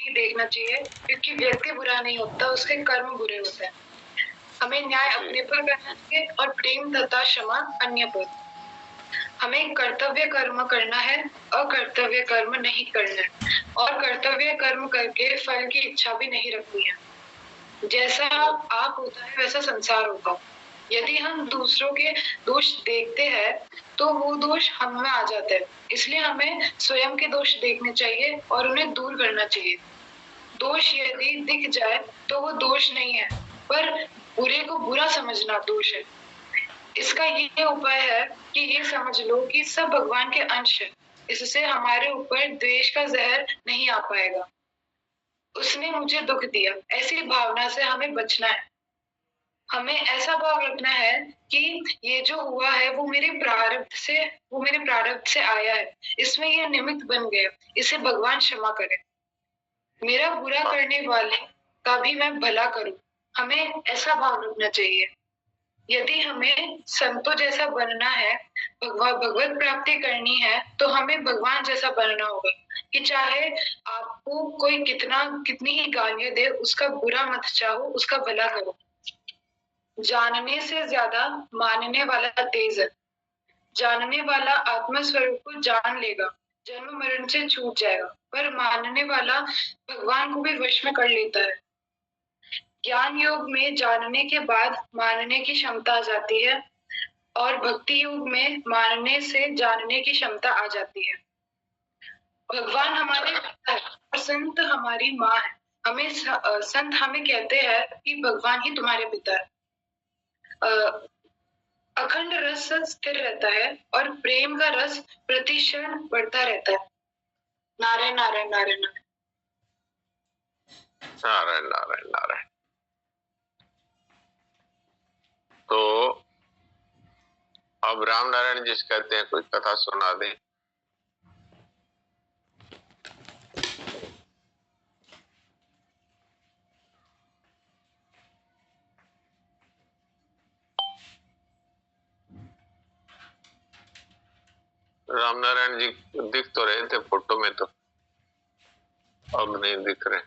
नहीं देखना चाहिए, क्योंकि व्यक्ति बुरा नहीं होता, उसके कर्म बुरे होते हैं। हमें न्याय अपने पर करना चाहिए और प्रेम तथा क्षमा अन्य पर। हमें कर्तव्य कर्म करना है, अकर्तव्य कर्म नहीं करना है, और कर्तव्य कर्म करके फल की इच्छा भी नहीं रखनी है। जैसा आप होता है वैसा संसार होगा। यदि हम दूसरों के दोष देखते हैं तो वो दोष हम में आ जाते हैं, इसलिए हमें स्वयं के दोष देखने चाहिए और उन्हें दूर करना चाहिए। दोष यदि दिख जाए तो वो दोष नहीं है, पर बुरे को बुरा समझना दोष है। इसका ये उपाय है कि ये समझ लो कि सब भगवान के अंश है, इससे हमारे ऊपर द्वेष का जहर नहीं आ पाएगा। उसने मुझे दुख दिया, ऐसी भावना से हमें बचना है। हमें ऐसा भाव रखना है कि ये जो हुआ है वो मेरे प्रारब्ध से आया है, इसमें ये निमित्त बन गया, इसे भगवान क्षमा करे। मेरा बुरा करने वाले का भी मैं भला करूं, हमें ऐसा भाव रखना चाहिए। यदि हमें संतों जैसा बनना है, भगवत प्राप्ति करनी है, तो हमें भगवान जैसा बनना होगा कि चाहे आपको कोई कितनी ही गालियां दे, उसका बुरा मत चाहो, उसका भला करो। जानने से ज्यादा मानने वाला तेज है। जानने वाला आत्म स्वरूप को जान लेगा, जन्म मरण से छूट जाएगा, पर मानने वाला भगवान को भी वश में कर लेता है। ज्ञान योग में जानने के बाद मानने की क्षमता आ जाती है, और भक्ति योग में मानने से जानने की क्षमता आ जाती है। भगवान हमारे पिता है और संत हमारी माँ है। संत हमें कहते हैं कि भगवान ही तुम्हारे पिता है। अखंड रस स्थिर रहता है और प्रेम का रस प्रतिक्षण बढ़ता रहता है। नारायण नारायण नारायण नारायण नारायण नारायण। तो अब राम नारायण जी कहते हैं कोई कथा सुना दे। राम नारायण जी दिख तो रहे थे फोटो में, तो अब नहीं दिख रहे।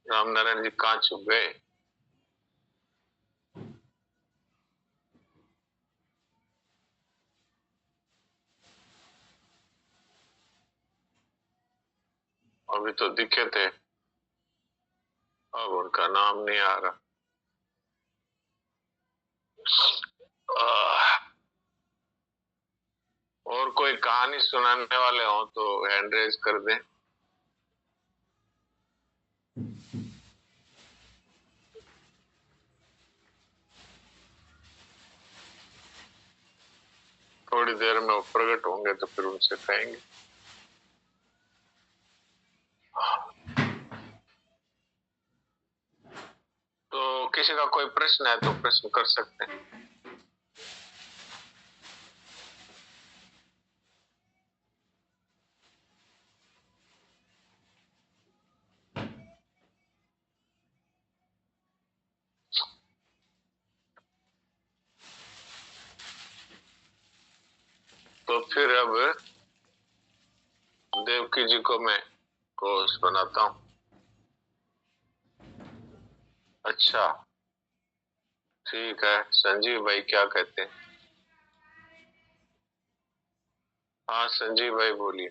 राम नारायण जी कहाँ छुप गए? अभी तो दिखे थे, अब उनका नाम नहीं आ रहा। और कोई कहानी सुनाने वाले हो तो हैंड रेज कर दें। थोड़ी देर में वो प्रकट होंगे तो फिर उनसे कहेंगे। तो किसी का कोई प्रश्न है तो प्रश्न कर सकते हैं। तो फिर अब देवकी जी को मैं कोर्स बनाता हूँ। अच्छा ठीक है, संजीव भाई क्या कहते हैं? हाँ संजीव भाई बोलिए।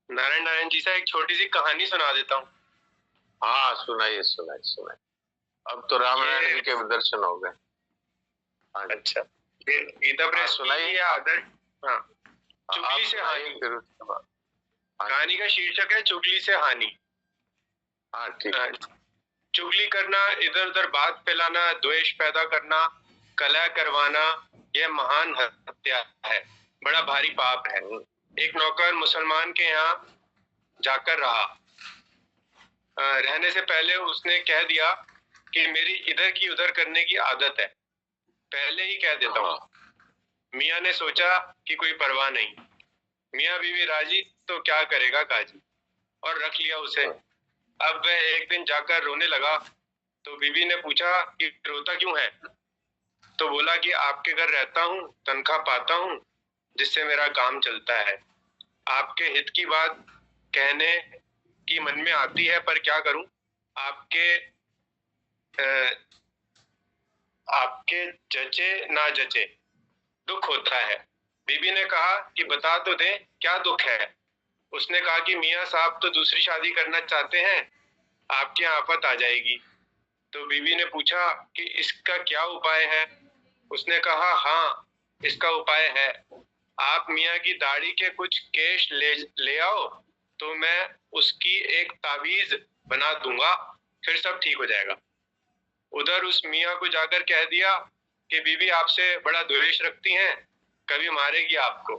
नारायण नारायण जी से एक छोटी सी कहानी सुना देता हूँ। हाँ सुनाइए सुनाइए सुनाइए। अब तो रामायण जी के दर्शन हो गए। अच्छा गीता प्रेस सुनाइए। हाँ चुगली से हानि। कहानी का शीर्षक है चुगली से हानि। हाँ ठीक है। चुगली करना, इधर उधर बात फैलाना, द्वेष पैदा करना, कलह करवाना, यह महान हत्या है, बड़ा भारी पाप है। एक नौकर मुसलमान के यहाँ जाकर रहा। रहने से पहले उसने कह दिया कि मेरी इधर की उधर करने की आदत है। पहले ही कह देता हूँ। मियाँ ने सोचा कि कोई परवाह नहीं, मियाँ बीवी राजी तो क्या करेगा काजी, और रख लिया उसे। अब वह एक दिन जाकर रोने लगा तो बीवी ने पूछा कि रोता क्यों है? तो बोला कि आपके घर रहता हूँ, तनख्वाह पाता हूँ, जिससे मेरा काम चलता है। आपके हित की बात कहने की मन में आती है, पर क्या करूं, आपके जचे ना जचे दुख होता है। बीबी ने कहा कि बता तो दे क्या दुख है। उसने कहा कि मियाँ साहब तो दूसरी शादी करना चाहते हैं, आपके यहाँ आफत आ जाएगी। तो बीबी ने पूछा कि इसका क्या उपाय है? उसने कहा हाँ, इसका उपाय है, आप मियाँ की दाढ़ी के कुछ केश ले आओ तो मैं उसकी एक तावीज बना दूंगा, फिर सब ठीक हो जाएगा। उधर उस मियाँ को जाकर कह दिया कि बीबी आपसे बड़ा द्वेष रखती हैं, कभी मारेगी आपको,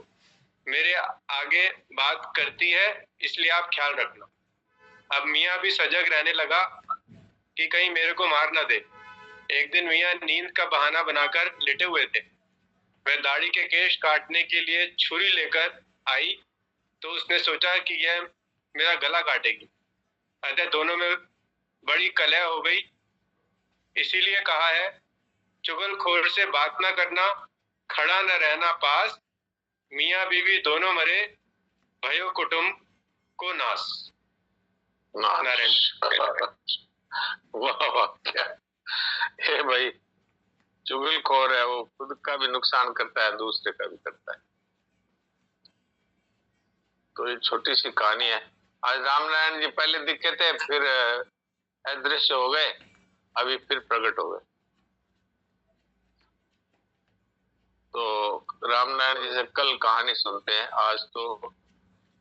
मेरे आगे बात करती है, इसलिए आप ख्याल रखना। अब मियाँ भी सजग रहने लगा कि कहीं मेरे को मार ना दे। एक दिन मियाँ नींद का बहाना बनाकर लेटे हुए थे। वह दाढ़ी के केश काटने के लिए छुरी लेकर आई तो उसने सोचा कि यह मेरा गला काटेगी, अतः दोनों में बड़ी कलह हो गई। इसीलिए कहा है, चुगलखोर से बात ना करना, खड़ा न रहना पास, मियाँ बीवी दोनों मरे, भयो कुटुंब को नाश। नारायण। वाह वाह, क्या है भाई, चुगलखोर है, वो खुद का भी नुकसान करता है, दूसरे का भी करता है। तो ये छोटी सी कहानी है। आज रामनारायण जी पहले दिखे थे, फिर अदृश्य हो गए, अभी फिर प्रकट हो गए। तो रामनारायण जी से कल कहानी सुनते हैं, आज तो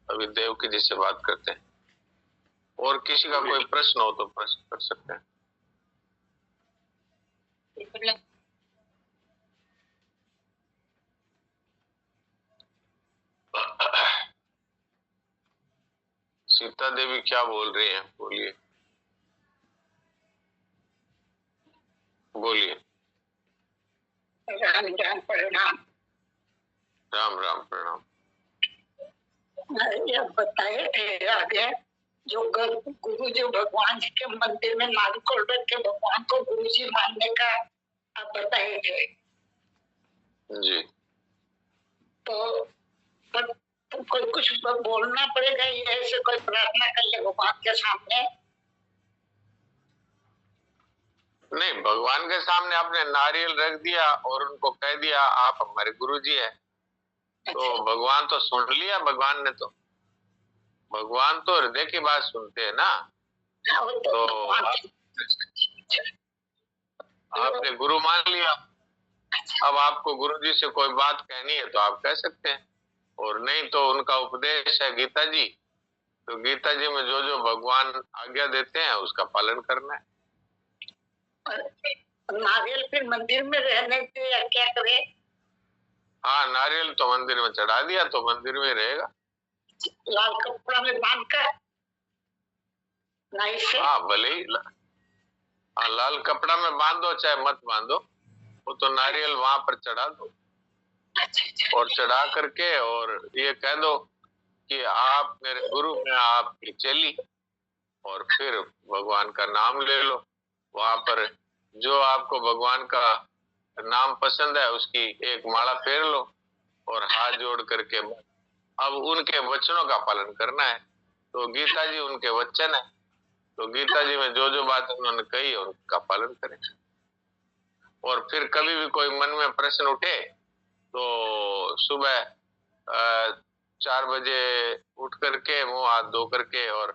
अभी देवकी जी से बात करते हैं। और किसी का कोई प्रश्न हो तो प्रश्न कर सकते हैं। सीता देवी क्या बोल रही हैं? बोलिए बोलिए। राम राम प्रणाम। राम राम प्रणाम। ये बताए थे आगे, जो गुरु जो भगवान जी के मंदिर में नारियल रख के भगवान को गुरु जी मानने का आप बताए थे जी। तो कोई कुछ बोलना पड़ेगा, ये ऐसे कोई प्रार्थना कर ले भगवान के सामने? नहीं, भगवान के सामने आपने नारियल रख दिया और उनको कह दिया आप हमारे गुरुजी हैं, तो भगवान तो सुन लिया। भगवान ने तो, भगवान तो हृदय की बात सुनते हैं ना। तो आपने गुरु मान लिया, अब आपको गुरुजी से कोई बात कहनी है तो आप कह सकते हैं, और नहीं तो उनका उपदेश है गीता जी, तो गीता जी में जो जो भगवान आज्ञा देते हैं उसका पालन करना है। नारियल फिर मंदिर में रहने के या क्या करे? हाँ, नारियल तो मंदिर में चढ़ा दिया तो मंदिर में रहेगा, लाल कपड़ा में बांध कर। हाँ भले ही लाल कपड़ा में बांधो चाहे मत बांधो, वो तो नारियल वहां पर चढ़ा दो। और चढ़ा करके और ये कह दो कि आप मेरे गुरु, मैं आपकी चेली, और फिर भगवान का नाम ले लो। वहां पर जो आपको भगवान का नाम पसंद है उसकी एक माला फेर लो और हाथ जोड़ करके अब उनके वचनों का पालन करना है। तो गीता जी उनके वचन है, तो गीता जी में जो जो बात उन्होंने कही है उनका पालन करें। और फिर कभी भी कोई मन में प्रश्न उठे तो सुबह 4 बजे उठ करके मुंह हाथ धो करके और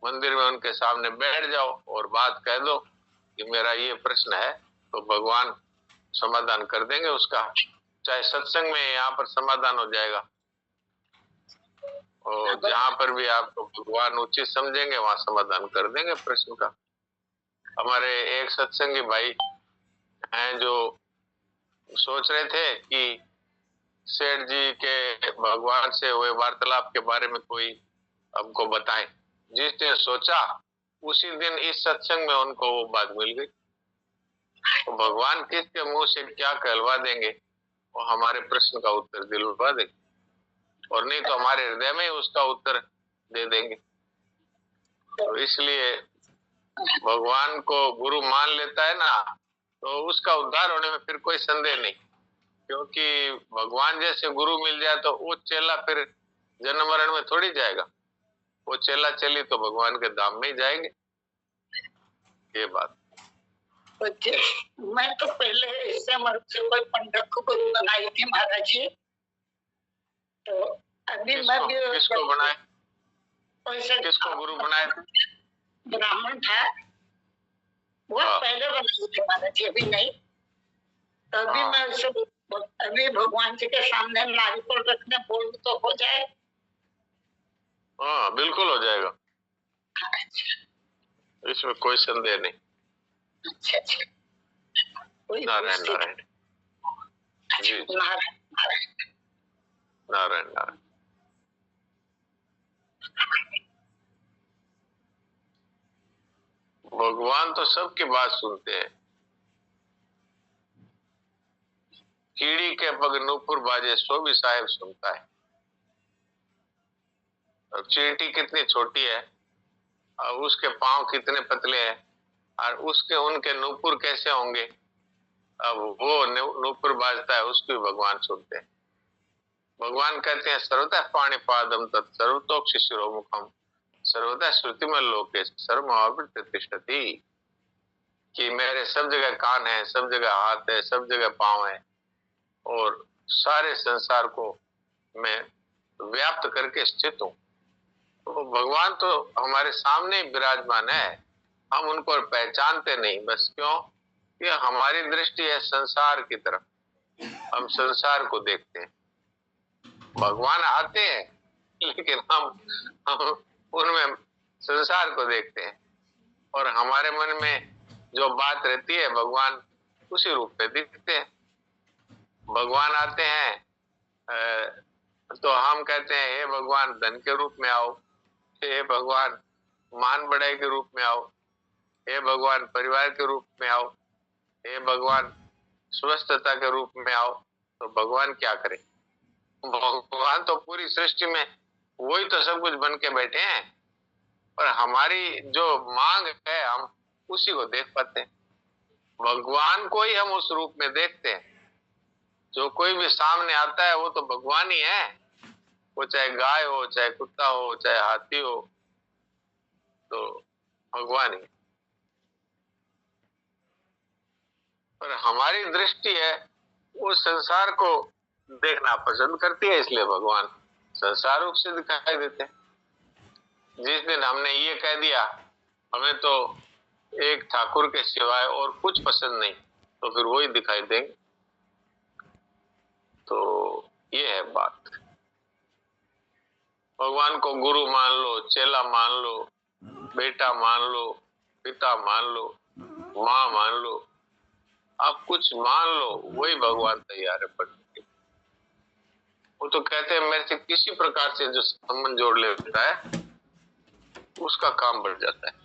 मंदिर में उनके सामने बैठ जाओ और बात कह दो कि मेरा ये प्रश्न है, तो भगवान समाधान कर देंगे उसका। चाहे सत्संग में यहाँ पर समाधान हो जाएगा, और जहाँ पर भी आपको भगवान उचित समझेंगे वहां समाधान कर देंगे प्रश्न का। हमारे एक सत्संगी भाई हैं जो सोच रहे थे कि सेठ जी के भगवान से हुए वार्तालाप के बारे में कोई हमको बताएं। जिस दिन सोचा उसी दिन इस सत्संग में उनको वो बात मिल गई। तो भगवान किसके मुंह से क्या कहलवा देंगे, वो हमारे प्रश्न का उत्तर दिलवा देंगे, और नहीं तो हमारे हृदय में ही उसका उत्तर दे देंगे। तो इसलिए भगवान को गुरु मान लेता है ना, तो उसका उद्धार होने में फिर कोई संदेह नहीं, क्योंकि भगवान जैसे गुरु मिल जाए तो वो चेला फिर जन्म मरण में थोड़ी जाएगा, वो चेला चली तो भगवान के धाम में ही जाएंगे। ये बात। मैं तो पहले इससे मर्द से कोई पंडित को गुरु बनाई थी महाराज जी, तो अभी मैं भी किसको बनाए, किसको गुरु बनाए? ब्राह्मण था वो पहले बनाई थी महाराज जी, अभी नहीं। तो अभी मैं उसे अभी भगवान जी के सामने नारियल रखने बोल तो हो जाए? हाँ बिल्कुल हो जाएगा, इसमें कोई संदेह नहीं। अच्छा अच्छा, नारायण नारायण जी, नारायण नारायण नारायण नारायण। भगवान तो सबकी बात सुनते हैं। कीड़ी के पग नूपुर बाजे सो भी साहेब सुनता है। अब चींटी कितनी छोटी है, और उसके पांव कितने पतले हैं, और उसके उनके नूपुर कैसे होंगे, अब वो नूपुर बाजता है, उसको भगवान सुनते हैं। भगवान कहते हैं सर्वतः पाणिपादम तत् सर्वतोक्ष शिरोमुखम सर्वतः श्रुतिमल लोके सर्वमावृत्य तिष्ठति, कि मेरे सब जगह कान है, सब जगह हाथ है, सब जगह पांव है, और सारे संसार को मैं व्याप्त करके स्थित हूँ। तो भगवान तो हमारे सामने विराजमान है, हम उनको पहचानते नहीं, बस क्यों? कि हमारी दृष्टि है संसार की तरफ, हम संसार को देखते हैं। भगवान आते हैं लेकिन हम उनमें संसार को देखते हैं, और हमारे मन में जो बात रहती है भगवान उसी रूप में दिखते हैं। भगवान आते हैं तो हम कहते हैं हे भगवान धन के रूप में आओ, हे भगवान मान बढ़ाई के रूप में आओ, हे भगवान परिवार के रूप में आओ, हे भगवान स्वस्थता के रूप में आओ। तो भगवान क्या करे? भगवान तो पूरी सृष्टि में वही तो सब कुछ बन के बैठे हैं, पर हमारी जो मांग है हम उसी को देख पाते हैं। भगवान को ही हम उस रूप में देखते हैं। जो कोई भी सामने आता है वो तो भगवान ही है, वो चाहे गाय हो, चाहे कुत्ता हो, चाहे हाथी हो, तो भगवान ही। पर हमारी दृष्टि है वो संसार को देखना पसंद करती है, इसलिए भगवान संसार रूप से दिखाई देते हैं। जिस दिन हमने ये कह दिया हमें तो एक ठाकुर के सिवाय और कुछ पसंद नहीं, तो फिर वही दिखाई देंगे। तो ये है बात। भगवान को गुरु मान लो, चेला मान लो, बेटा मान लो, पिता मान लो, माँ मान लो, आप कुछ मान लो, वही भगवान तैयार है पढ़ने के। वो तो कहते हैं मेरे से किसी प्रकार से जो संबंध जोड़ लेता है उसका काम बढ़ जाता है।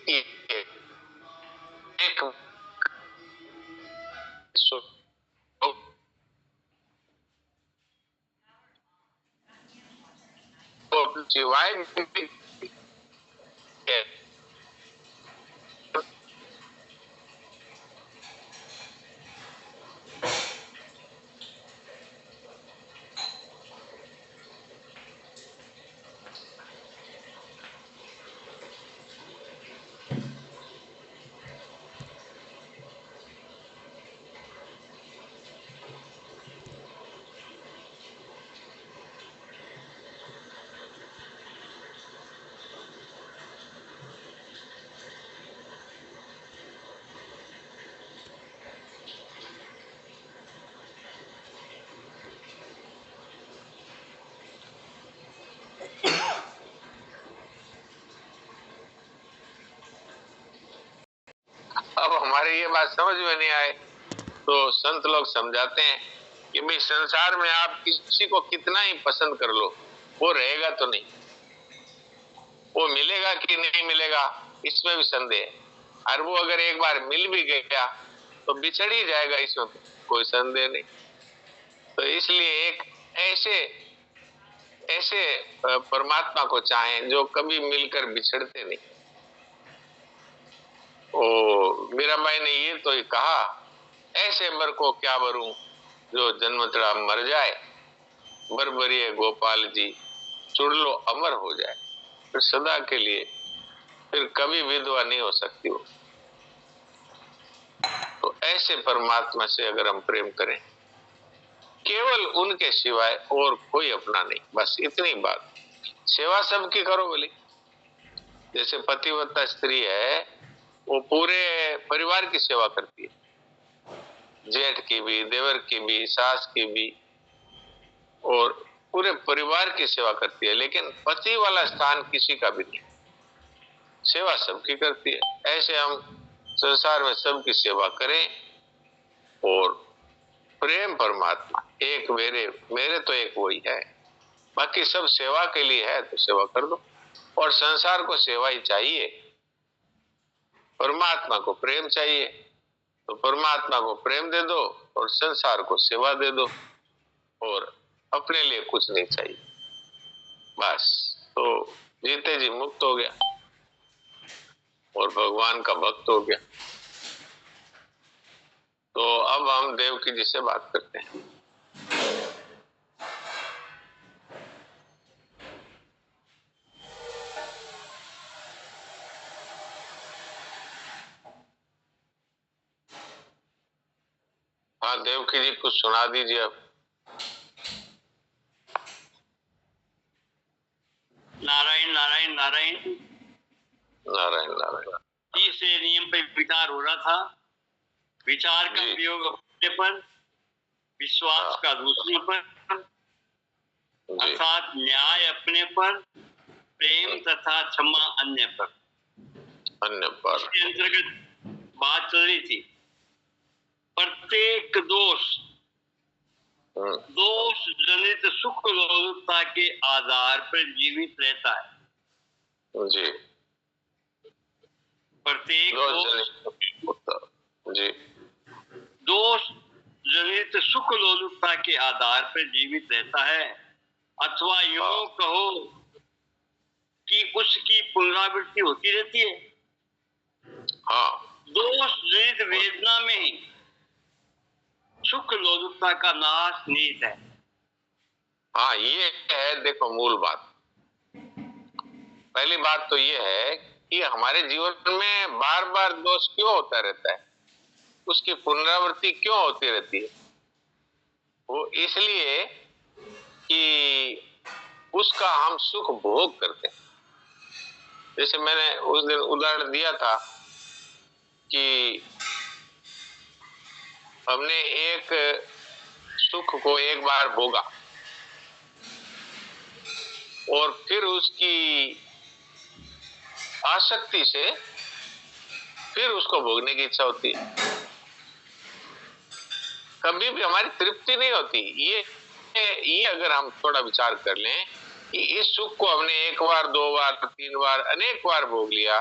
एक सिवाय अब हमारे ये बात समझ में नहीं आए तो संत लोग समझाते हैं कि भाई संसार में आप किसी को कितना ही पसंद कर लो वो रहेगा तो नहीं। वो मिलेगा कि नहीं मिलेगा इसमें भी संदेह है। और वो अगर एक बार मिल भी गया तो बिछड़ ही जाएगा, इसमें कोई संदेह नहीं। तो इसलिए एक ऐसे ऐसे परमात्मा को चाहें जो कभी मिलकर बिछड़ते नहीं। ओ मीराबाई ने ये तो ही कहा, ऐसे बर को क्या बरूं जो जन्मतड़ा मर जाए, बरबरिए गोपाल जी चुड़ लो अमर हो जाए। फिर सदा के लिए, फिर कभी विधवा नहीं हो सकती वो। तो ऐसे परमात्मा से अगर हम प्रेम करें, केवल उनके सिवाय और कोई अपना नहीं, बस इतनी बात। सेवा सबकी करो बोली। जैसे पतिव्रता स्त्री है, वो पूरे परिवार की सेवा करती है, जेठ की भी, देवर की भी, सास की भी, और पूरे परिवार की सेवा करती है। लेकिन पति वाला स्थान किसी का भी नहीं, सेवा सबकी करती है। ऐसे हम संसार में सबकी सेवा करें और प्रेम परमात्मा एक मेरे तो एक वही है, बाकी सब सेवा के लिए है तो सेवा कर दो। और संसार को सेवा ही चाहिए, परमात्मा को प्रेम चाहिए, तो परमात्मा को प्रेम दे दो और संसार को सेवा दे दो, और अपने लिए कुछ नहीं चाहिए, बस। तो जीते जी मुक्त हो गया और भगवान का भक्त हो गया। तो अब हम देवकी जी से बात करते हैं। हाँ देवकी जी कुछ सुना दीजिए अब। नारायण नारायण नारायण नारायण नारायण। तीसरे नियम पर विचार हो रहा था। विचार का प्रयोग अपने पर, विश्वास का दूसरे पर, अर्थात न्याय अपने पर, प्रेम तथा क्षमा अन्य पर। इसके अंतर्गत बात चल रही थी, प्रत्येक दोष जनित सुख लोलुपता के आधार पर जीवित रहता है जी। प्रत्येक दोष जनित सुख लोलुपता के आधार पर जीवित रहता है, अथवा यूं कहो कि उसकी पुनरावृत्ति होती रहती है। दोष जनित वेदना में ही सुख लोलुपता का नाश निहित है। हाँ ये है, देखो मूल बात। पहली बात तो ये है कि हमारे जीवन में बार बार दोष क्यों होता रहता है, उसकी पुनरावृत्ति क्यों होती रहती है? वो इसलिए कि उसका हम सुख भोग करते हैं। जैसे मैंने उस दिन उदाहरण दिया था कि हमने एक सुख को एक बार भोगा और फिर उसकी आसक्ति से फिर उसको भोगने की इच्छा होती है, कभी भी हमारी तृप्ति नहीं होती। ये अगर हम थोड़ा विचार कर लें कि इस सुख को हमने एक बार, दो बार, तीन बार, अनेक बार भोग लिया,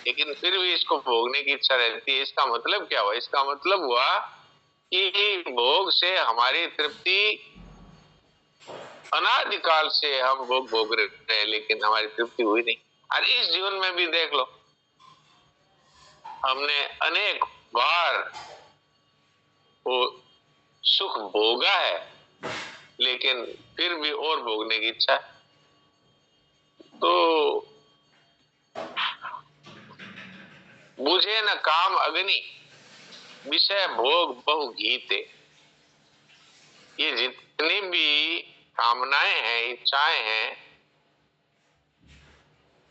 लेकिन फिर भी इसको भोगने की इच्छा रहती है। इसका मतलब क्या हुआ? इसका मतलब हुआ कि भोग से हमारी तृप्ति, अनादिकाल से हम भोग रहे हैं लेकिन हमारी तृप्ति हुई नहीं। और इस जीवन में भी देख लो, हमने अनेक बार वो सुख भोगा है लेकिन फिर भी और भोगने की इच्छा है। तो बुझे न काम अग्नि, विषय भोग बहु गीते। ये जितनी भी कामनाएं हैं, इच्छाएं हैं,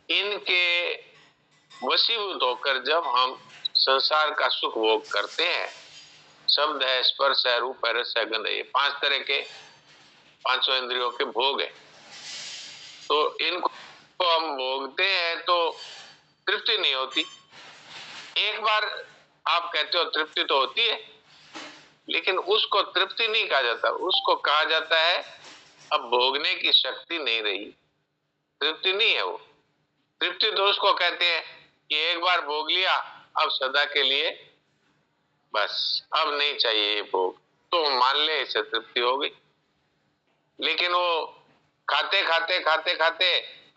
इनके वशीभूत होकर जब हम संसार का सुख भोग करते हैं, शब्द है, स्पर्श है, रूप है, रस है, गंध है, ये 5 तरह के 5 इंद्रियों के भोग है। तो इनको हम भोगते हैं तो तृप्ति नहीं होती। एक बार आप कहते हो तृप्ति तो होती है, लेकिन उसको तृप्ति नहीं कहा जाता, उसको कहा जाता है अब भोगने की शक्ति नहीं रही। तृप्ति नहीं है वो। तृप्ति तो उसको कहते हैं कि एक बार भोग लिया, अब सदा के लिए बस, अब नहीं चाहिए ये भोग, तो मान ले इसे तृप्ति हो गई। लेकिन वो खाते खाते खाते खाते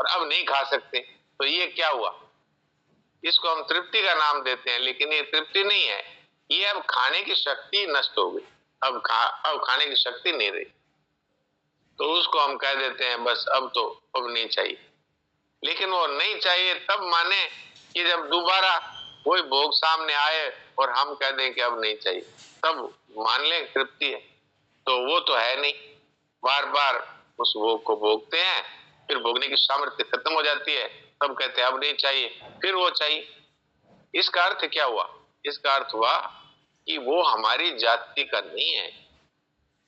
और अब नहीं खा सकते, तो ये क्या हुआ? इसको हम तृप्ति का नाम देते हैं, लेकिन ये तृप्ति नहीं है, ये अब खाने की शक्ति नष्ट हो गई, अब खाने की शक्ति नहीं रही, तो उसको हम कह देते हैं बस अब तो अब नहीं चाहिए। लेकिन वो नहीं चाहिए तब माने कि जब दोबारा वही भोग सामने आए और हम कह दें कि अब नहीं चाहिए, तब मान लें तृप्ति है। तो वो तो है नहीं, बार बार उस भोग को भोगते हैं, फिर भोगने की सामर्थ्य खत्म हो जाती है, तब कहते हैं अब नहीं चाहिए, फिर वो चाहिए। इसका अर्थ क्या हुआ? इसका अर्थ हुआ कि वो हमारी जाति का नहीं है।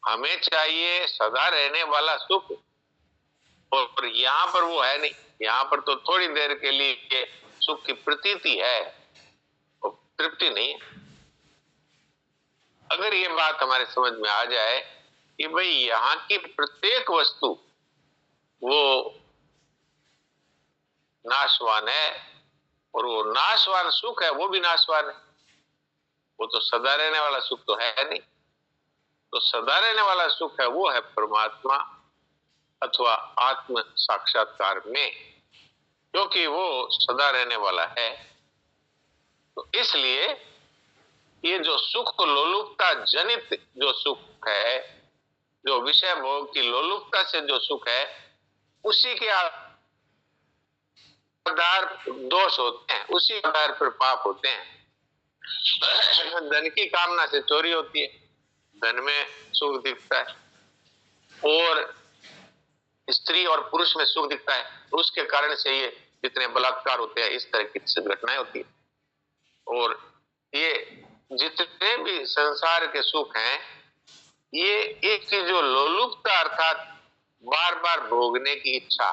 हमें चाहिए सदा रहने वाला सुख, और यहाँ पर वो है नहीं। यहाँ पर तो थोड़ी देर के लिए सुख की प्रतीति है, तो तृप्ति नहीं है। अगर ये बात हमारे समझ में आ जाए कि भाई यहाँ की प्रत्येक वस्तु वो नाशवान है, और वो नाशवान सुख है वो भी नाशवान है, वो तो सदा रहने वाला सुख तो है नहीं। तो सदा रहने वाला सुख है वो है परमात्मा अथवा आत्म साक्षात्कार में, क्योंकि वो सदा रहने वाला है। तो इसलिए ये जो सुख लोलुपता जनित जो सुख है, जो विषय भोग की लोलुपता से जो सुख है, उसी के आधार दोष होते हैं, उसी आधार पर पाप होते हैं। धन की कामना से चोरी होती है, धन में सुख दिखता है, और स्त्री और पुरुष में सुख दिखता है, उसके कारण से ये जितने बलात्कार होते हैं, इस तरह की घटनाएं होती है। और ये जितने भी संसार के सुख हैं, ये एक की जो लोलुपता अर्थात बार बार भोगने की इच्छा,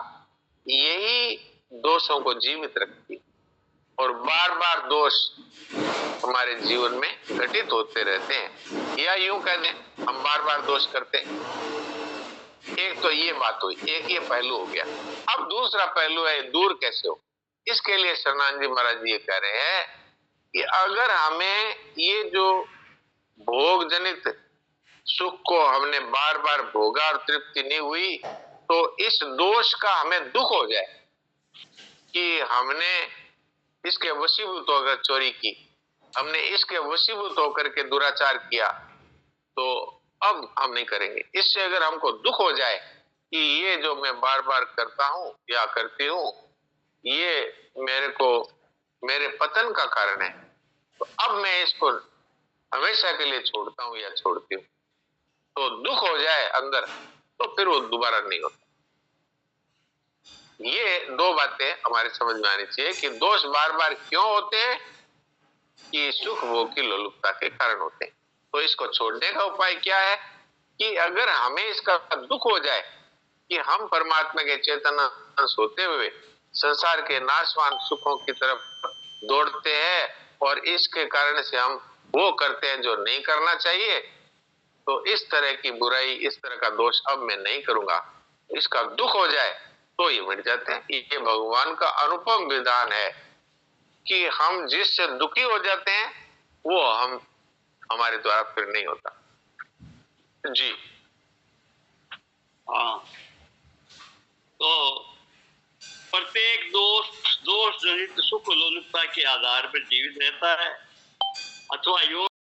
यही दोषों को जीवित रखती है, और बार बार दोष हमारे जीवन में घटित होते रहते हैं। या यूं कह दें, हम बार बार दोष करते हैं। एक तो ये बात हुई, एक ये पहलू हो गया। अब दूसरा पहलू है दूर कैसे हो। इसके लिए शरणानंद जी महाराज जी ये कह रहे हैं कि अगर हमें ये जो भोग जनित सुख को हमने बार बार भोगा और तृप्ति नहीं हुई, तो इस दोष का हमें दुख हो जाए कि हमने इसके वशीभूत होकर चोरी की, हमने इसके वशीभूत होकर के दुराचार किया, तो अब हम नहीं करेंगे। इससे अगर हमको दुख हो जाए कि ये जो मैं बार बार करता हूं या करती हूं, ये मेरे को मेरे पतन का कारण है, तो अब मैं इसको हमेशा के लिए छोड़ता हूं या छोड़ती हूं, तो दुख हो जाए अंदर, तो फिर वो दोबारा नहीं होता। ये दो बातें हमारे समझ में आनी चाहिए कि दोष बार बार क्यों होते हैं, कि सुख भोग की लोलुपता के कारण होते हैं। तो इसको छोड़ने का उपाय क्या है कि अगर हमें इसका दुख हो जाए कि हम परमात्मा के चेतन अंश होते हुए संसार के नाशवान सुखों की तरफ दौड़ते हैं, और इसके कारण से हम वो करते हैं जो नहीं करना चाहिए, तो इस तरह की बुराई, इस तरह का दोष अब मैं नहीं करूंगा, इसका दुख हो जाए तो ये मिट जाते हैं। ये भगवान का अनुपम विधान है कि हम जिससे दुखी हो जाते हैं वो हमारे द्वारा फिर नहीं होता। जी हाँ, तो प्रत्येक दोष जनित सुख लोलुपता के आधार पर जीवित रहता है, अथवा योग